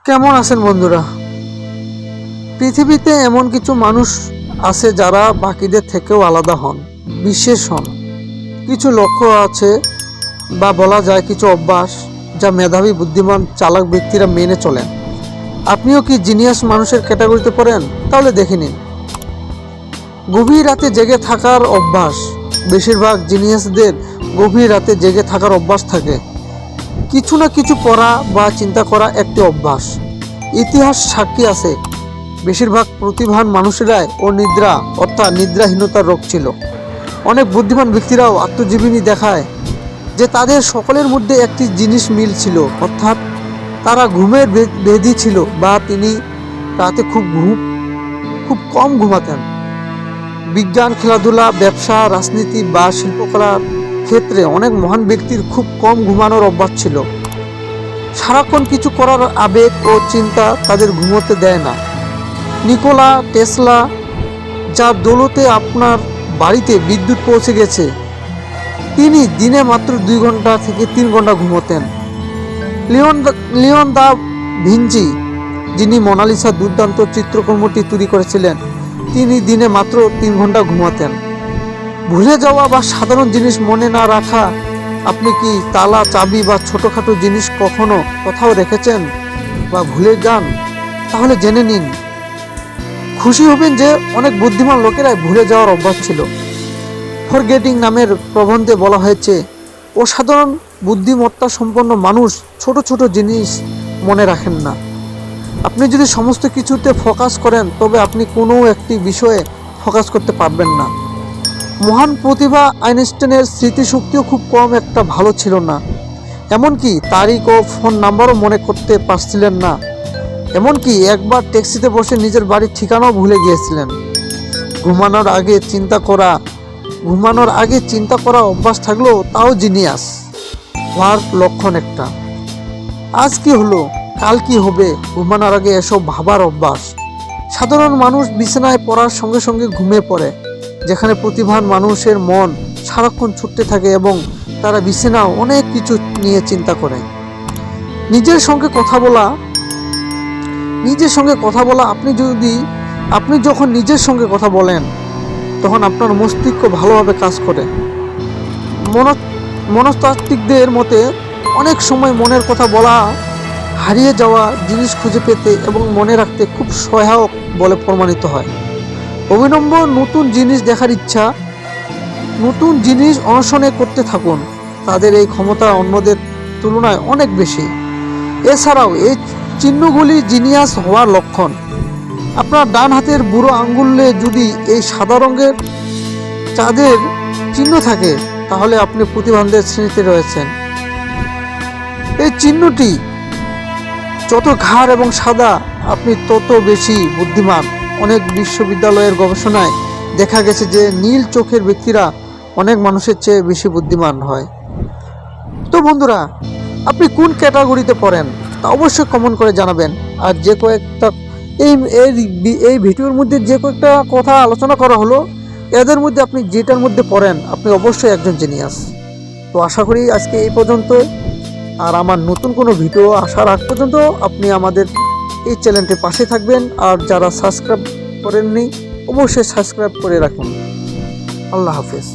কেমন আছেন বন্ধুরা? পৃথিবীতে এমন কিছু মানুষ আছে যারা বাকিদের থেকেও আলাদা হন, বিশেষ হন। কিছু লক্ষ্য আছে বা বলা যায় কিছু অভ্যাস যা মেধাবী, বুদ্ধিমান, চালাক ব্যক্তিরা মেনে চলেন। আপনিও কি জিনিয়াস মানুষের ক্যাটাগরিতে পড়েন? তাহলে দেখে নিন। গভীর রাতে জেগে থাকার অভ্যাস। বেশিরভাগ জিনিয়াসদের গভীর রাতে জেগে থাকার অভ্যাস থাকে। কিছু না কিছু পড়া বা চিন্তা করা একটি অভ্যাস। ইতিহাস সাক্ষী আছে বেশিরভাগ প্রতিভাবান মানুষেরাই অনিদ্রা অর্থাৎ নিদ্রাহীনতার রোগ ছিল। অনেক বুদ্ধিমান ব্যক্তিরাও আত্মজীবনী দেখায় যে তাদের সকলের মধ্যে একটি জিনিস মিল ছিল, অর্থাৎ তারা ঘুমের ব্যাধি ছিল বা তিনি রাতে খুব কম ঘুমাতেন। বিজ্ঞান, খেলাধুলা, ব্যবসা, রাজনীতি বা শিল্পকলার ক্ষেত্রে অনেক মহান ব্যক্তির খুব কম ঘুমানোর অভ্যাস ছিল। সারাক্ষণ কিছু করার আবেগ ও চিন্তা তাদের ঘুমোতে দেয় না। নিকোলা টেসলা, যার দৌলতে আপনার বাড়িতে বিদ্যুৎ পৌঁছে গেছে, তিনি দিনে মাত্র 2 ঘন্টা থেকে 3 ঘন্টা ঘুমোতেন। লিওন দা ভিঞ্চি, যিনি মোনালিসা দুর্দান্ত চিত্রকর্মটি তৈরি করেছিলেন, তিনি দিনে মাত্র 3 ঘন্টা ঘুমাতেন। ভুলে যাওয়া বা সাধারণ জিনিস মনে না রাখা। আপনি কি তালা, চাবি বা ছোটোখাটো জিনিস কখনো কোথাও রেখেছেন বা ভুলে যান? তাহলে জেনে নিন, খুশি হবেন যে অনেক বুদ্ধিমান লোকেরাই ভুলে যাওয়ার অভ্যাস ছিল। ফরগেটিং নামের প্রবন্ধে বলা হয়েছে, অসাধারণ বুদ্ধিমত্তা সম্পন্ন মানুষ ছোট ছোট জিনিস মনে রাখেন না। আপনি যদি সমস্ত কিছুতে ফোকাস করেন তবে আপনি কোনো একটি বিষয়ে ফোকাস করতে পারবেন না। মহান প্রতিভা আইনস্টাইনের স্মৃতিশক্তিও খুব কম একটা ভালো ছিল না। এমনকি তারিখ ও ফোন নাম্বারও মনে করতে পারছিলেন না। এমনকি একবার ট্যাক্সিতে বসে নিজের বাড়ির ঠিকানাও ভুলে গিয়েছিলেন। ঘুমানোর আগে চিন্তা করা অভ্যাস থাকলেও তাও জিনিয়াস হওয়ার লক্ষণ একটা। আজ কি হলো, কাল কি হবে, ঘুমানোর আগে এসব ভাবার অভ্যাস। সাধারণ মানুষ বিছানায় পড়ার সঙ্গে সঙ্গে ঘুমিয়ে পড়ে, যেখানে প্রতিভাবান মানুষের মন সারাক্ষণ ছুটতে থাকে এবং তারা বিছানাও অনেক কিছু নিয়ে চিন্তা করে। নিজের সঙ্গে কথা বলা। আপনি যখন নিজের সঙ্গে কথা বলেন তখন আপনার মস্তিষ্ক ভালোভাবে কাজ করে। মনস্তাত্ত্বিকদের মতে অনেক সময় মনের কথা বলা হারিয়ে যাওয়া জিনিস খুঁজে পেতে এবং মনে রাখতে খুব সহায়ক বলে প্রমাণিত হয়। অবিলম্ব নতুন জিনিস দেখার ইচ্ছা, নতুন জিনিস অন্বেষণে করতে থাকুন। তাদের এই ক্ষমতা অন্যদের তুলনায় অনেক বেশি। এছাড়াও এই চিহ্নগুলি জিনিয়াস হওয়ার লক্ষণ। আপনার ডান হাতের বুড়ো আঙ্গুলে যদি এই সাদা রঙের চাঁদের চিহ্ন থাকে তাহলে আপনি প্রতিভাবানদের শ্রেণীতে রয়েছেন। এই চিহ্নটি যত ঘাড় এবং সাদা, আপনি তত বেশি বুদ্ধিমান। অনেক বিশ্ববিদ্যালয়ের গবেষণায় দেখা গেছে যে নীল চোখের ব্যক্তিরা অনেক মানুষের চেয়ে বেশি বুদ্ধিমান হয়। তো বন্ধুরা, আপনি কোন ক্যাটাগরিতে পড়েন তা অবশ্যই কমেন্ট করে জানাবেন। আর যে কয়েকটা এই ভিডিওর মধ্যে যে কয়েকটা কথা আলোচনা করা হলো, এদের মধ্যে আপনি যেটার মধ্যে পড়েন আপনি অবশ্যই একজন জিনিয়াস। তো আশা করি আজকে এই পর্যন্ত। আর আমার নতুন কোনো ভিডিও আসার আগ পর্যন্ত আপনি আমাদের এই চ্যানেলটির পাশে থাকবেন। আর যারা সাবস্ক্রাইব করেননি অবশ্যই সাবস্ক্রাইব করে রাখুন। আল্লাহ হাফেজ।